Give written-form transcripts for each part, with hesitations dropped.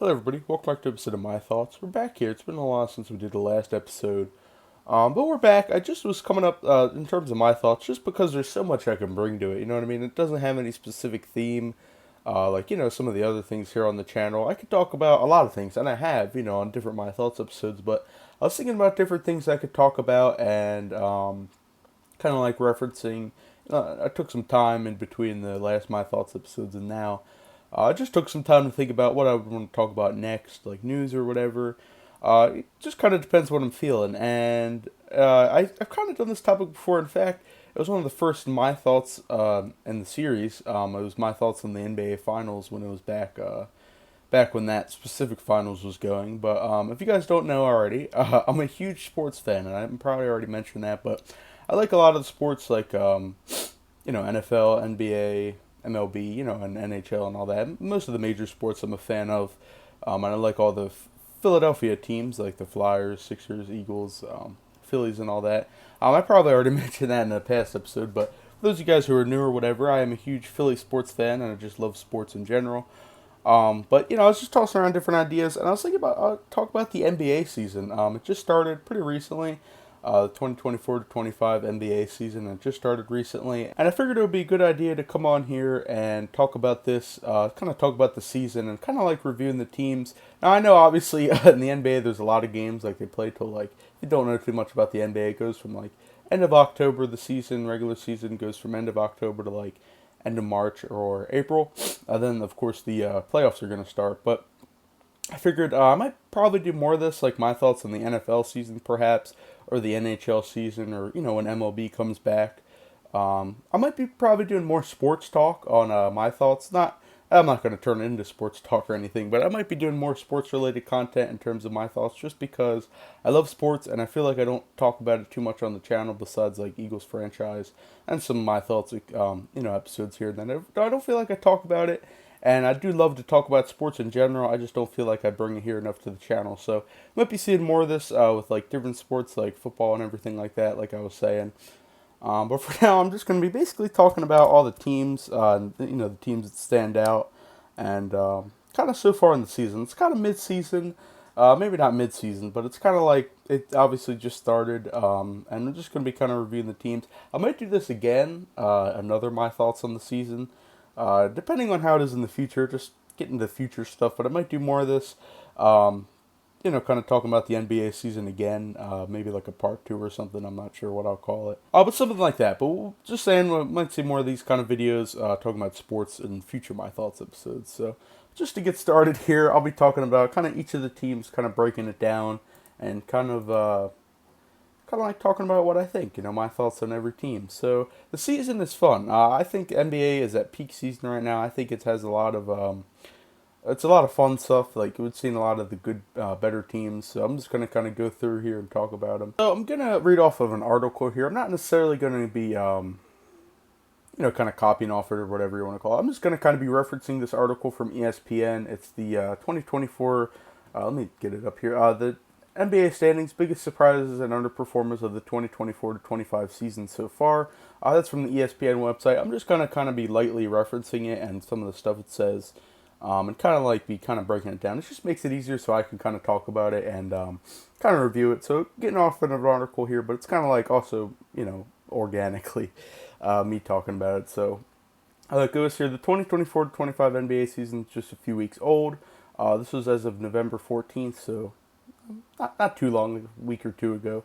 Hello, everybody. Welcome back to an episode of My Thoughts. We're back here. It's been a while since we did the last episode, but we're back. I just was coming up in terms of my thoughts, just because there's so much I can bring to it. You know what I mean? It doesn't have any specific theme, like some of the other things here on the channel. I could talk about a lot of things, and I have, on different My Thoughts episodes. But I was thinking about different things I could talk about, and kind of like referencing. I took some time in between the last My Thoughts episodes and now. I just took some time to think about what I would want to talk about next, like news or whatever. It just kind of depends what I'm feeling. And I've kind of done this topic before. In fact, it was one of the first My Thoughts in the series. It was My Thoughts on the NBA Finals when it was back when that specific finals was going. But if you guys don't know already, I'm a huge sports fan, and I probably already mentioned that. But I like a lot of the sports, like NFL, NBA, MLB, and NHL and all that. Most of the major sports I'm a fan of, and I like all the Philadelphia teams, like the Flyers, Sixers, Eagles, Phillies, and all that. I probably already mentioned that in a past episode, but for those of you guys who are new or whatever, I am a huge Philly sports fan, and I just love sports in general. But I was just tossing around different ideas, and I was thinking about talk about the NBA season. It just started pretty recently. The 2024 to 25 NBA season it just started recently, and I figured it would be a good idea to come on here and talk about this, kind of talk about the season and kind of like reviewing the teams. Now I know obviously in the NBA there's a lot of games like they play till like if you don't know too much about the NBA, it goes from like end of October the season regular season goes from end of October to like end of March or April. Then of course the playoffs are going to start. But I figured I might probably do more of this, like my thoughts on the NFL season, perhaps, or the NHL season, or when MLB comes back. I might be probably doing more sports talk on my thoughts. I'm not going to turn it into sports talk or anything, but I might be doing more sports related content in terms of my thoughts, just because I love sports and I feel like I don't talk about it too much on the channel. Besides like Eagles franchise and some of my thoughts, episodes here and then. I don't feel like I talk about it. And I do love to talk about sports in general. I just don't feel like I bring it here enough to the channel. So might be seeing more of this with like different sports like football and everything like that, like I was saying. But for now, I'm just going to be basically talking about all the teams, the teams that stand out, and kind of so far in the season. It's kind of mid-season, maybe not mid-season, but it's kind of like it obviously just started, and I'm just going to be kind of reviewing the teams. I might do this again, another my thoughts on the season, depending on how it is in the future. Just getting the future stuff, but I might do more of this. Um, kind of talking about the NBA season again, maybe like a part two or something. I'm not sure what I'll call it. But something like that. But just saying, we might see more of these kind of videos talking about sports in future My Thoughts episodes. So just to get started here, I'll be talking about kind of each of the teams, kind of breaking it down, and kind of like talking about what I think, my thoughts on every team. So the season is fun. I think NBA is at peak season right now. I think it has a lot of it's a lot of fun stuff. Like we've seen a lot of the good, better teams. So I'm just gonna kind of go through here and talk about them. So I'm gonna read off of an article here. I'm not necessarily gonna be, kind of copying off it or whatever you want to call it. I'm just gonna kind of be referencing this article from ESPN. It's the 2024. Let me get it up here. The NBA standings, biggest surprises and underperformers of the 2024 to 25 season so far. That's from the ESPN website. I'm just gonna kind of be lightly referencing it and some of the stuff it says and kind of like be kind of breaking it down. It just makes it easier so I can kind of talk about it and kind of review it. So getting off in an article here, but it's kind of like also organically me talking about it. So it goes here. The 2024 to 25 NBA season is just a few weeks old. This was as of November 14th, so not too long, like a week or two ago.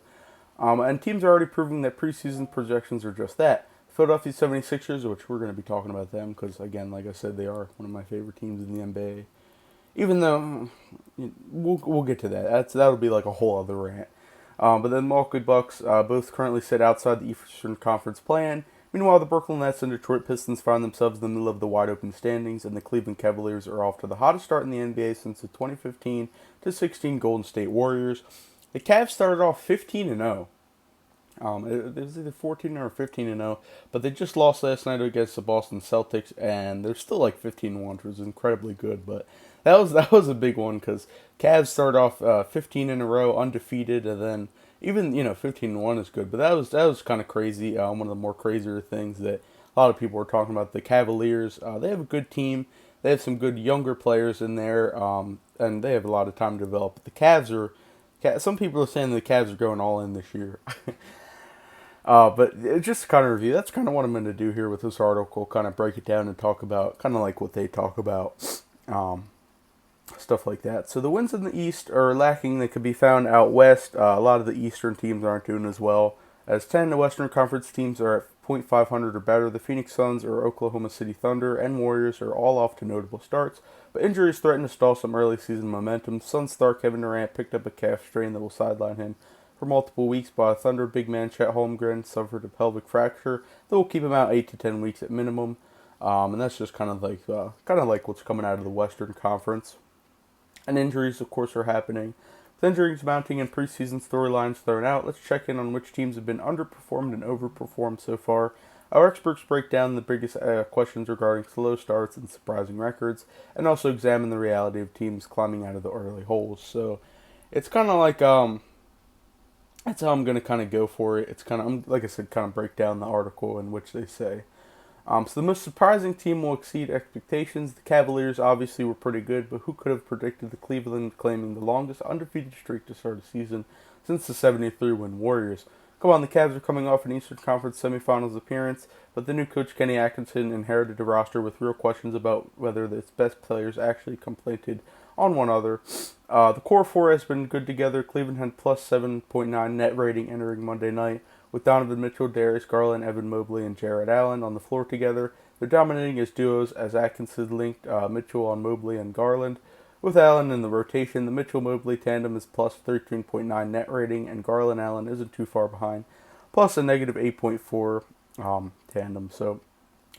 And teams are already proving that preseason projections are just that. Philadelphia 76ers, which we're going to be talking about them because, again, like I said, they are one of my favorite teams in the NBA. Even though we'll get to that. That'll be like a whole other rant. But then Milwaukee Bucks both currently sit outside the Eastern Conference plan. Meanwhile, the Brooklyn Nets and Detroit Pistons find themselves in the middle of the wide open standings, and the Cleveland Cavaliers are off to the hottest start in the NBA since the 2015 to 16 Golden State Warriors. The Cavs started off 15 and 0. It was either 14 or 15 and 0, but they just lost last night against the Boston Celtics, and they're still like 15 and 1, which was incredibly good. But that was a big one because Cavs started off 15 in a row, undefeated, and then even 15 and 1 is good, but that was kind of crazy. One of the more crazier things that a lot of people were talking about. The Cavaliers, they have a good team. they have some good younger players in there, and they have a lot of time to develop. But the Cavs are, some people are saying the Cavs are going all in this year. But just to kind of review, that's kind of what I'm going to do here with this article, kind of break it down and talk about kind of like what they talk about, stuff like that. So the wins in the East are lacking. They could be found out west. A lot of the Eastern teams aren't doing as well. As 10 of the Western Conference teams are at .500 or better. The Phoenix Suns or Oklahoma City Thunder and Warriors are all off to notable starts, but injuries threaten to stall some early season momentum. Suns star Kevin Durant picked up a calf strain that will sideline him for multiple weeks, while Thunder big man Chet Holmgren suffered a pelvic fracture that will keep him out 8 to 10 weeks at minimum. And that's just kind of like what's coming out of the Western Conference. And injuries, of course, are happening. With injuries mounting and preseason storylines thrown out, let's check in on which teams have been underperformed and overperformed so far. Our experts break down the biggest questions regarding slow starts and surprising records, and also examine the reality of teams climbing out of the early holes. So it's kind of like that's how I'm gonna kind of go for it. It's kind of, like I said, kind of break down the article in which they say. So the most surprising team will exceed expectations. The Cavaliers obviously were pretty good, but who could have predicted the Cleveland claiming the longest undefeated streak to start a season since the 73-win Warriors? Come on, the Cavs are coming off an Eastern Conference semifinals appearance, but the new coach Kenny Atkinson inherited a roster with real questions about whether its best players actually completed on one another. The core four has been good together. Cleveland had plus 7.9 net rating entering Monday night, with Donovan Mitchell, Darius Garland, Evan Mobley, and Jarrett Allen on the floor together. They're dominating as duos as Atkinson linked Mitchell on Mobley and Garland. With Allen in the rotation, the Mitchell-Mobley tandem is plus 13.9 net rating, and Garland-Allen isn't too far behind, plus a negative 8.4 tandem. So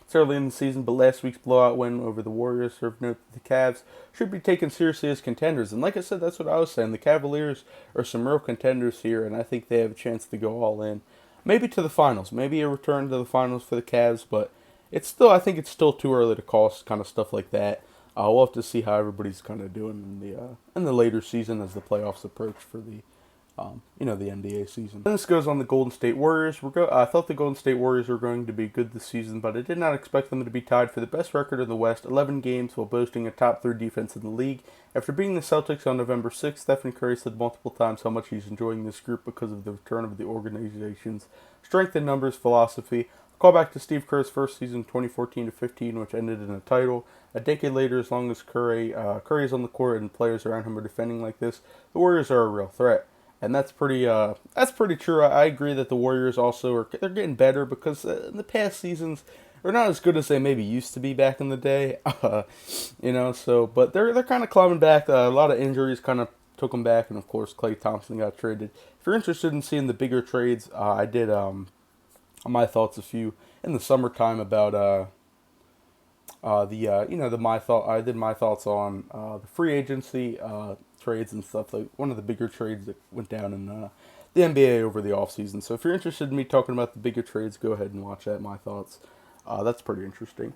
it's early in the season, but last week's blowout win over the Warriors served note that the Cavs should be taken seriously as contenders. And like I said, that's what I was saying. The Cavaliers are some real contenders here, and I think they have a chance to go all in. Maybe to the finals. Maybe a return to the finals for the Cavs, but I think it's still too early to call kind of stuff like that. We'll have to see how everybody's kind of doing in the later season as the playoffs approach for the the NBA season. Then this goes on the Golden State Warriors. I thought the Golden State Warriors were going to be good this season, but I did not expect them to be tied for the best record in the West, 11 games, while boasting a top 3 defense in the league. After beating the Celtics on November 6th, Stephen Curry said multiple times how much he's enjoying this group because of the return of the organization's strength in numbers philosophy. A callback to Steve Kerr's first season, 2014-15, which ended in a title. A decade later, as long as Curry is on the court and players around him are defending like this, the Warriors are a real threat. And that's pretty true. I agree that the Warriors also they're getting better because in the past seasons they're not as good as they maybe used to be back in the day. But they're kind of climbing back. A lot of injuries kind of took them back, and of course Klay Thompson got traded. If you're interested in seeing the bigger trades, I did my thoughts a few in the summertime about I did my thoughts on the free agency trades and stuff, like one of the bigger trades that went down in the NBA over the offseason. So if you're interested in me talking about the bigger trades, go ahead and watch that, my thoughts. That's pretty interesting.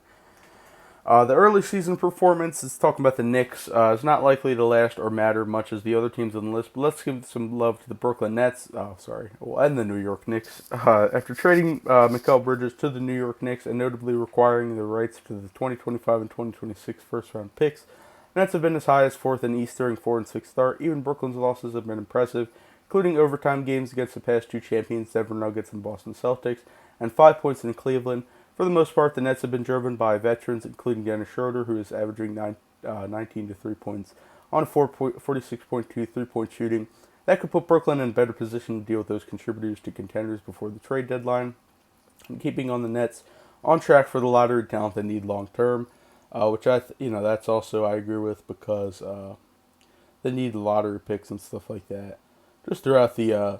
The early season performance is talking about the Knicks. Is not likely to last or matter much as the other teams on the list, but let's give some love to the Brooklyn Nets. And the New York Knicks. After trading Mikal Bridges to the New York Knicks and notably requiring the rights to the 2025 and 2026 first round picks, Nets have been as high as 4th in the East during 4 and 6 start. Even Brooklyn's losses have been impressive, including overtime games against the past 2 champions, Denver Nuggets and Boston Celtics, and 5 points in Cleveland. For the most part, the Nets have been driven by veterans, including Dennis Schroeder, who is averaging 19 to 3 points on 46.2 3-point shooting. That could put Brooklyn in a better position to deal with those contributors to contenders before the trade deadline. And keeping on the Nets on track for the lottery talent they need long term. Which that's also I agree with because they need lottery picks and stuff like that, just throughout the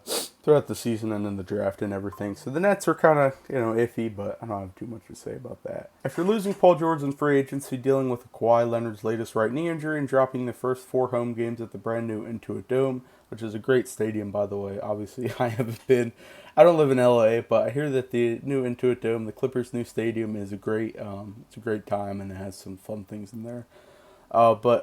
season and in the draft and everything. So the Nets are kind of iffy, but I don't have too much to say about that. After losing Paul George in free agency, dealing with Kawhi Leonard's latest right knee injury, and dropping the first 4 home games at the brand new Intuit Dome, which is a great stadium, by the way. Obviously, I haven't been. I don't live in LA, but I hear that the new Intuit Dome, the Clippers' new stadium, is it's a great time and it has some fun things in there. Coach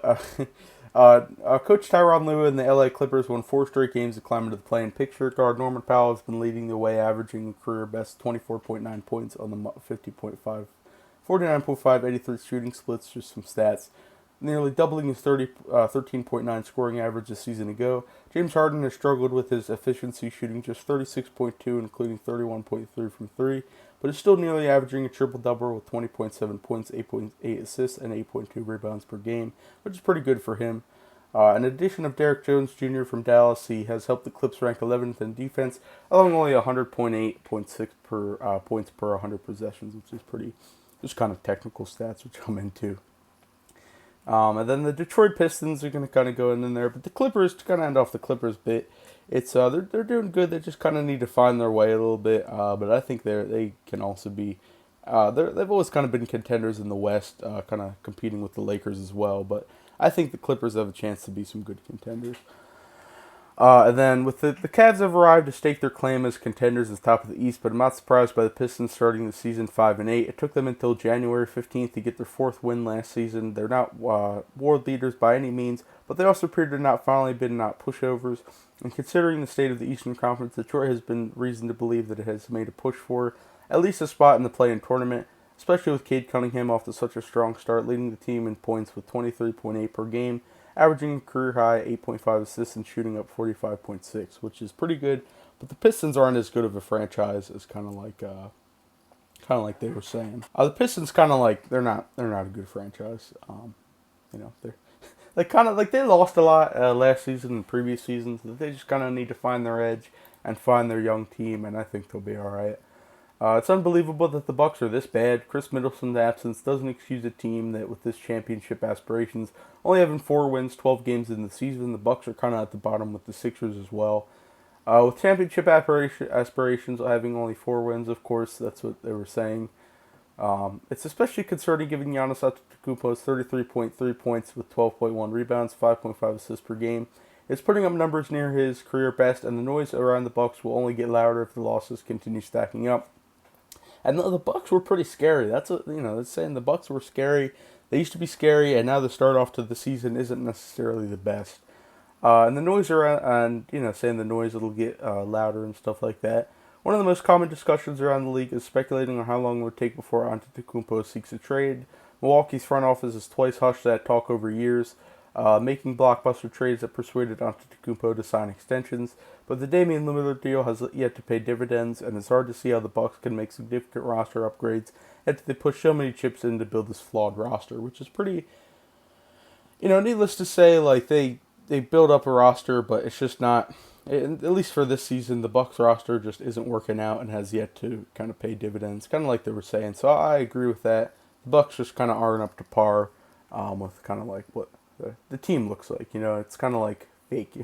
Tyronn Lue and the LA Clippers won 4 straight games to climb into the play-in picture. Guard Norman Powell has been leading the way, averaging a career best 24.9 points on the 50.5 49.5, 83 shooting splits, just some stats. Nearly doubling his 13.9 scoring average a season ago. James Harden has struggled with his efficiency, shooting just 36.2, including 31.3 from three, but is still nearly averaging a triple-double with 20.7 points, 8.8 assists, and 8.2 rebounds per game, which is pretty good for him. In addition of Derrick Jones Jr. from Dallas, he has helped the Clips rank 11th in defense, allowing only 100.8.6 points per 100 possessions, which is pretty, just kind of technical stats, which I'm into. And then the Detroit Pistons are going to kind of go in there, but the Clippers, to kind of end off the Clippers bit, it's they're doing good. They just kind of need to find their way a little bit, but I think they can also be. They've always kind of been contenders in the West, kind of competing with the Lakers as well. But I think the Clippers have a chance to be some good contenders. And then with the Cavs have arrived to stake their claim as contenders at the top of the East, but I'm not surprised by the Pistons starting the season 5-8. It took them until January 15th to get their fourth win last season. They're not world leaders by any means, but they also appear to not finally been not pushovers. And considering the state of the Eastern Conference, Detroit has been reason to believe that it has made a push for at least a spot in the play-in tournament, especially with Cade Cunningham off to such a strong start, leading the team in points with 23.8 per game, averaging a career high 8.5 assists and shooting up 45.6, which is pretty good. But the Pistons aren't as good of a franchise as kind of like they were saying. The Pistons kind of like they're not a good franchise. They're they kind of like they lost a lot last season and previous seasons. They just kind of need to find their edge and find their young team, and I think they'll be all right. It's unbelievable that the Bucks are this bad. Chris Middleton's absence doesn't excuse a team that, with this championship aspirations, only having 4 wins, 12 games in the season. The Bucks are kind of at the bottom with the Sixers as well. With championship aspirations having only 4 wins, of course, that's what they were saying. It's especially concerning given Giannis Antetokounmpo's 33.3 points with 12.1 rebounds, 5.5 assists per game. It's putting up numbers near his career best, and the noise around the Bucks will only get louder if the losses continue stacking up. And the Bucks were pretty scary. That's what That's saying the Bucks were scary. They used to be scary, and now the start off to the season isn't necessarily the best. And the noise around, and saying the noise will get louder and stuff like that. One of the most common discussions around the league is speculating on how long it would take before Antetokounmpo seeks a trade. Milwaukee's front office has twice hushed that talk over years, making blockbuster trades that persuaded Antetokounmpo to sign extensions. But the Damian Lillard deal has yet to pay dividends, and it's hard to see how the Bucks can make significant roster upgrades after they push so many chips in to build this flawed roster, which is pretty, needless to say, like they build up a roster, but it's just not. At least for this season, the Bucks roster just isn't working out and has yet to kind of pay dividends, kind of like they were saying. So I agree with that. The Bucks just kind of aren't up to par with kind of like what the team looks like. It's kind of like fake.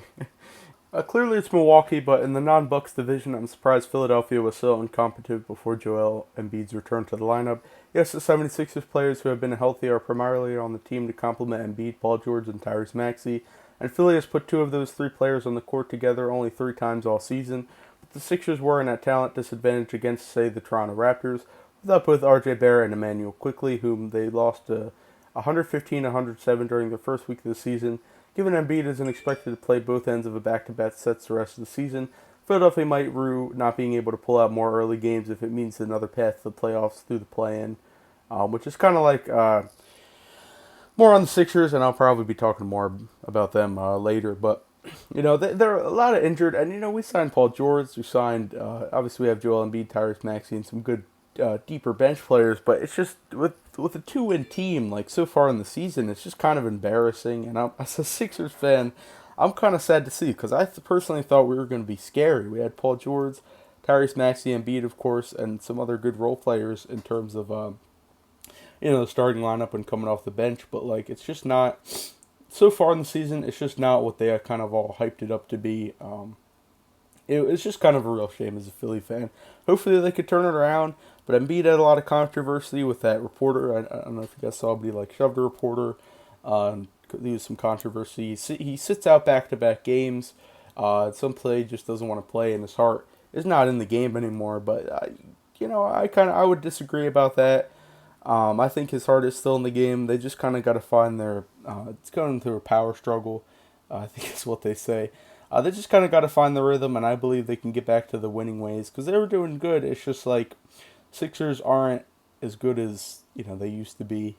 Clearly it's Milwaukee, but in the non-Bucks division, I'm surprised Philadelphia was so incompetent before Joel Embiid's return to the lineup. Yes, the 76ers players who have been healthy are primarily on the team to complement Embiid, Paul George, and Tyrese Maxey, and Philly has put 2 of those 3 players on the court together only 3 times all season, but the Sixers were in a talent disadvantage against, say, the Toronto Raptors, without both RJ Barrett and Emmanuel Quickley, whom they lost to 115-107 during the first week of the season. Given Embiid isn't expected to play both ends of a back-to-back sets the rest of the season, Philadelphia might rue not being able to pull out more early games if it means another path to the playoffs through the play-in, which is kind of like more on the Sixers, and I'll probably be talking more about them later. But there are a lot of injured, and we signed Paul George, we signed obviously we have Joel Embiid, Tyrese Maxey, and some good deeper bench players, but it's just with a 2-win team like so far in the season, it's just kind of embarrassing. And as a Sixers fan, I'm kind of sad to see because I personally thought we were going to be scary. We had Paul George, Tyrese Maxey, Embiid, of course, and some other good role players in terms of the starting lineup and coming off the bench. But like it's just not so far in the season. It's just not what they kind of all hyped it up to be. It's just kind of a real shame as a Philly fan. Hopefully they could turn it around. But Embiid had a lot of controversy with that reporter. I don't know if you guys saw, but he shoved a reporter. There was some controversy. He sits out back-to-back games. Some play just doesn't want to play, and his heart is not in the game anymore. But I would disagree about that. I think his heart is still in the game. They just kind of got to find their. It's going through a power struggle. I think is what they say. They just kind of got to find the rhythm, and I believe they can get back to the winning ways because they were doing good. It's just like Sixers aren't as good as they used to be.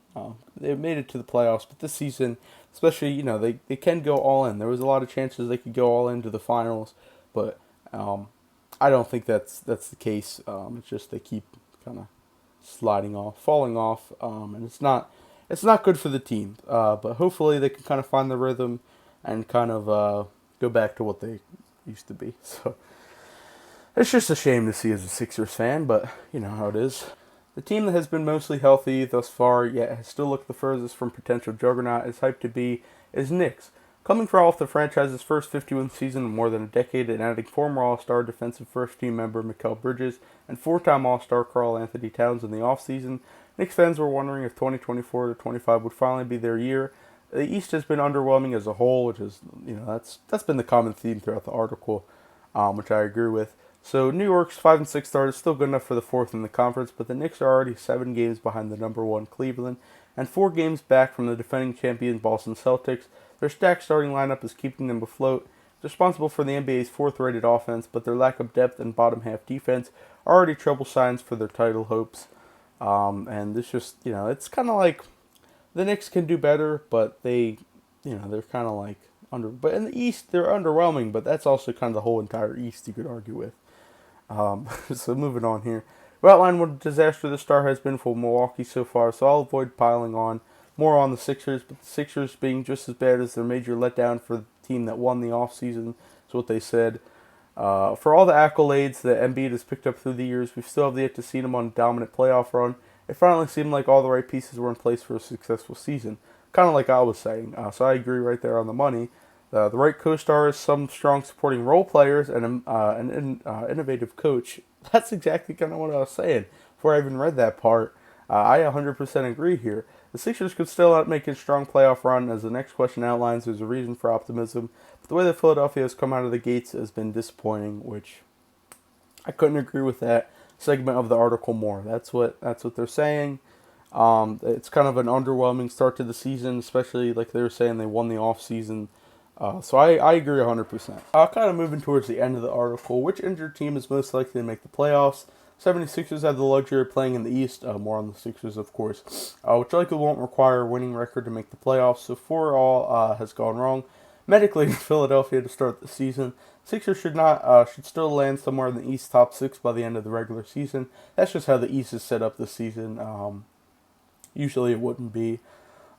They made it to the playoffs, but this season, especially, they can go all in. There was a lot of chances they could go all into the finals, but um, I don't think that's the case. It's just they keep kind of sliding off, falling off, and it's not good for the team. But hopefully they can kind of find the rhythm and kind of go back to what they used to be. So it's just a shame to see as a Sixers fan, but you know how it is. The team that has been mostly healthy thus far, yet has still looked the furthest from potential juggernaut is hyped to be, is Knicks. Coming for off the franchise's first 51st season in more than a decade and adding former All-Star defensive first-team member Mikal Bridges and four-time All-Star Karl-Anthony Towns in the offseason, Knicks fans were wondering if 2024 to 25 would finally be their year. The East has been underwhelming as a whole, which is, that's been the common theme throughout the article, which I agree with. So New York's 5-6 start is still good enough for the fourth in the conference, but the Knicks are already 7 games behind the number 1 Cleveland and 4 games back from the defending champion Boston Celtics. Their stacked starting lineup is keeping them afloat. It's responsible for the NBA's 4th-rated offense, but their lack of depth and bottom half defense are already trouble signs for their title hopes. And this just, it's kind of like the Knicks can do better, but they're kind of like under. But in the East, they're underwhelming, but that's also kind of the whole entire East you could argue with. So moving on here. We'll outline what a disaster the start has been for Milwaukee so far, so I'll avoid piling on more on the Sixers, but the Sixers being just as bad as their major letdown for the team that won the offseason is what they said. For all the accolades that Embiid has picked up through the years, we still have yet to see him on a dominant playoff run. It finally seemed like all the right pieces were in place for a successful season, kind of like I was saying. So I agree right there on the money. The right co-stars, some strong supporting role players, and an innovative coach. That's exactly kind of what I was saying before I even read that part. I 100% agree here. The Sixers could still make a strong playoff run, as the next question outlines. There's a reason for optimism, but the way that Philadelphia has come out of the gates has been disappointing, which I couldn't agree with that segment of the article more. That's what they're saying. It's kind of an underwhelming start to the season, especially like they were saying they won the off season. So I agree 100%. Kind of moving towards the end of the article. Which injured team is most likely to make the playoffs? 76ers have the luxury of playing in the East. More on the Sixers, of course. Which likely won't require a winning record to make the playoffs. So 4-all has gone wrong. Medically, in Philadelphia to start the season. Sixers should still land somewhere in the East top 6 by the end of the regular season. That's just how the East is set up this season. Usually it wouldn't be.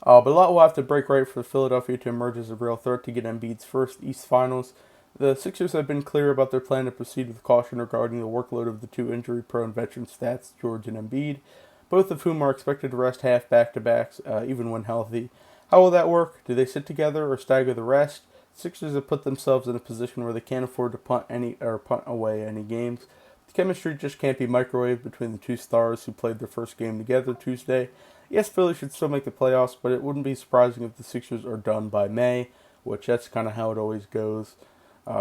But a lot will have to break right for Philadelphia to emerge as a real threat to get Embiid's first East Finals. The Sixers have been clear about their plan to proceed with caution regarding the workload of the two injury-prone veteran stats, George and Embiid, both of whom are expected to rest half back-to-backs, even when healthy. How will that work? Do they sit together or stagger the rest? Sixers have put themselves in a position where they can't afford to punt away any games. The chemistry just can't be microwaved between the two stars who played their first game together Tuesday. Yes, Philly should still make the playoffs, but it wouldn't be surprising if the Sixers are done by May, which that's kind of how it always goes.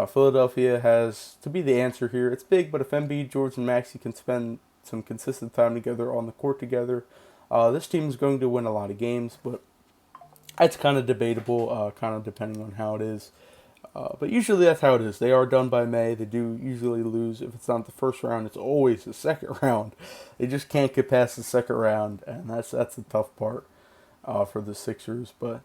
Philadelphia has to be the answer here. It's big, but if Embiid, George, and Maxey can spend some consistent time together on the court together, this team is going to win a lot of games, but it's kind of debatable, kind of depending on how it is. But usually that's how it is. They are done by May. They do usually lose. If it's not the first round, it's always the second round. They just can't get past the second round, and that's the tough part for the Sixers. But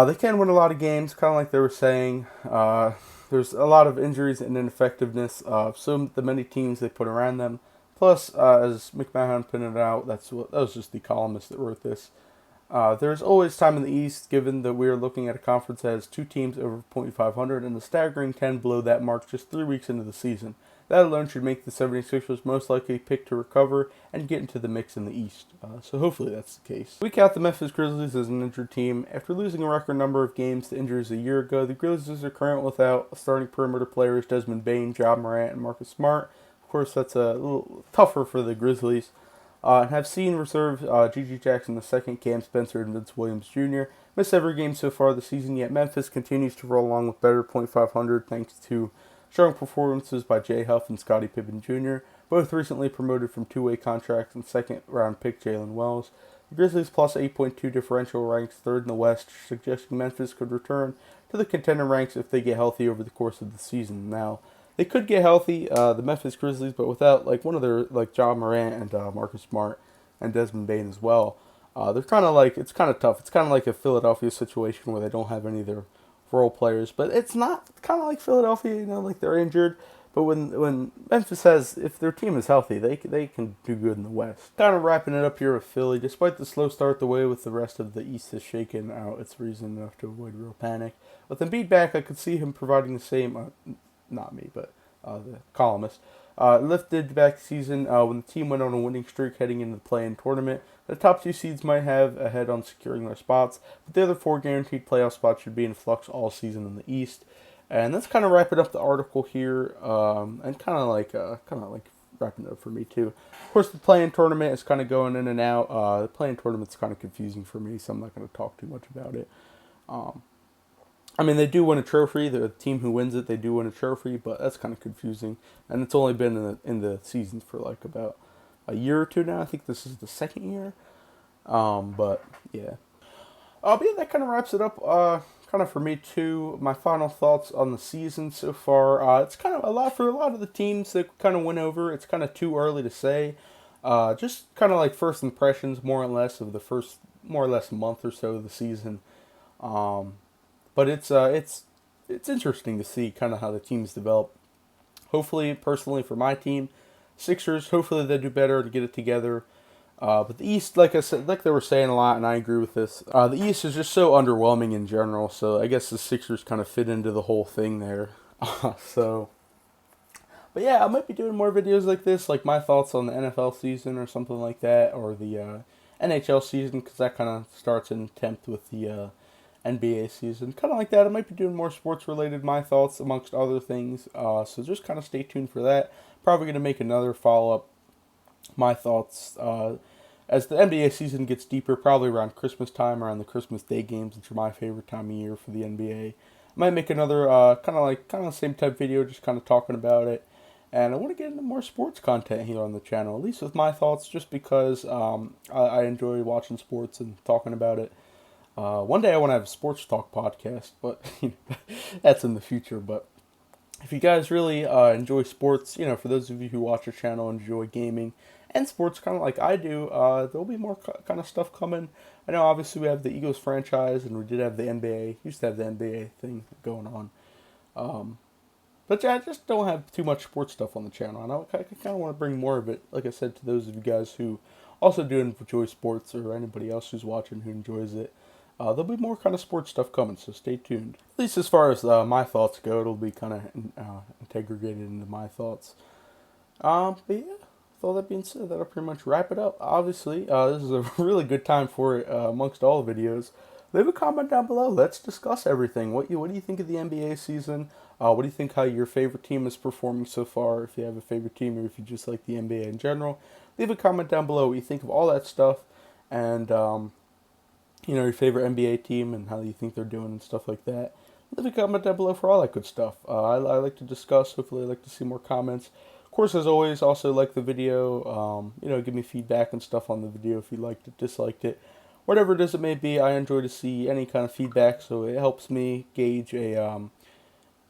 they can win a lot of games, kind of like they were saying. There's a lot of injuries and ineffectiveness of the many teams they put around them. Plus, as McMahon pointed out, that was just the columnist that wrote this. There's always time in the East, given that we are looking at a conference that has 2 teams over .500 and the staggering 10 below that mark just 3 weeks into the season. That alone should make the 76ers most likely picked to recover and get into the mix in the East. So hopefully that's the case. We count the Memphis Grizzlies as an injured team. After losing a record number of games to injuries a year ago, the Grizzlies are currently without starting perimeter players Desmond Bane, Ja Morant, and Marcus Smart. Of course, that's a little tougher for the Grizzlies. And have seen reserve G.G. Jackson II, Cam Spencer, and Vince Williams Jr. miss every game so far this season, yet Memphis continues to roll along with better .500 thanks to strong performances by Jay Huff and Scottie Pippen Jr., both recently promoted from two-way contracts, and second-round pick Jalen Wells. The Grizzlies' plus 8.2 differential ranks third in the West, suggesting Memphis could return to the contender ranks if they get healthy over the course of the season. Now, they could get healthy, the Memphis Grizzlies, but without one of their Ja Morant and Marcus Smart, and Desmond Bain as well. They're kind of like, it's kind of tough. It's kind of like a Philadelphia situation where they don't have any of their role players, but it's not kind of like Philadelphia, like they're injured. But when Memphis has, if their team is healthy, they can do good in the West. Kind of wrapping it up here with Philly. Despite the slow start, the way with the rest of the East is shaken out, it's reason enough to avoid real panic. With Embiid back, I could see him providing the same, not me, but the columnist, lifted back season when the team went on a winning streak heading into the play-in tournament. The top two seeds might have ahead on securing their spots, but the other four guaranteed playoff spots should be in flux all season in the East. And that's kind of wrapping up the article here, and kind of like wrapping it up for me too. Of course, the play-in tournament is kind of going in and out. The play-in tournament's kind of confusing for me, so I'm not going to talk too much about it. Um, I mean, they do win a trophy. The team who wins it, they do win a trophy, but that's kind of confusing. And it's only been in the season for like about a year or two now. I think this is the second year. But yeah. But yeah, that kind of wraps it up. Kind of for me too. My final thoughts on the season so far. It's kind of a lot for a lot of the teams that kind of went over. It's kind of too early to say. Just kind of like first impressions, more or less, of the first more or less month or so of the season. Um, but it's interesting to see kind of how the teams develop. Hopefully, personally for my team, Sixers. Hopefully they do better to get it together. But the East, like I said, like they were saying a lot, and I agree with this. The East is just so underwhelming in general. So I guess the Sixers kind of fit into the whole thing there. So, but yeah, I might be doing more videos like this, like my thoughts on the NFL season or something like that, or the NHL season, because that kind of starts in 10th with the NBA season. Kind of like that. I might be doing more sports related, my thoughts amongst other things. So just kind of stay tuned for that. Probably going to make another follow up, my thoughts as the NBA season gets deeper, probably around Christmas time, around the Christmas Day games, which are my favorite time of year for the NBA. I might make another kind of the same type video, just kind of talking about it. And I want to get into more sports content here on the channel, at least with my thoughts, just because I enjoy watching sports and talking about it. One day I want to have a sports talk podcast, but that's in the future. But if you guys really enjoy sports, for those of you who watch the channel, enjoy gaming and sports kind of like I do, there'll be more kind of stuff coming. I know obviously we have the Eagles franchise, and we did have the NBA, used to have the NBA thing going on. Um, but yeah, I just don't have too much sports stuff on the channel. And I kind of want to bring more of it, like I said, to those of you guys who also do enjoy sports, or anybody else who's watching who enjoys it. There'll be more kind of sports stuff coming, so stay tuned. At least as far as my thoughts go, it'll be kind of integrated into my thoughts. But yeah, with all that being said, that'll pretty much wrap it up. Obviously, this is a really good time for it amongst all the videos. Leave a comment down below. Let's discuss everything. What do you think of the NBA season? What do you think how your favorite team is performing so far? If you have a favorite team, or if you just like the NBA in general, leave a comment down below what you think of all that stuff, and your favorite NBA team and how you think they're doing and stuff like that. Leave a comment down below for all that good stuff. I like to discuss. Hopefully, I like to see more comments. Of course, as always, also like the video. Give me feedback and stuff on the video if you liked it, disliked it, whatever it is it may be. I enjoy to see any kind of feedback, so it helps me gauge a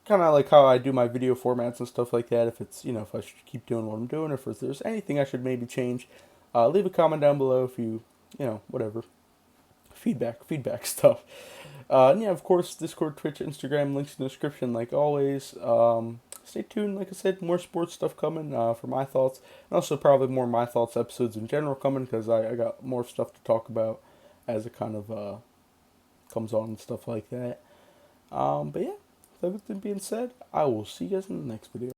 kind of like how I do my video formats and stuff like that. If it's if I should keep doing what I'm doing, or if there's anything I should maybe change, leave a comment down below if you whatever feedback stuff. And yeah, of course, Discord, Twitch, Instagram, links in the description, like always. Stay tuned, like I said, more sports stuff coming for my thoughts, and also probably more my thoughts episodes in general coming, because I got more stuff to talk about as it kind of comes on and stuff like that. But yeah, with everything being said, I will see you guys in the next video.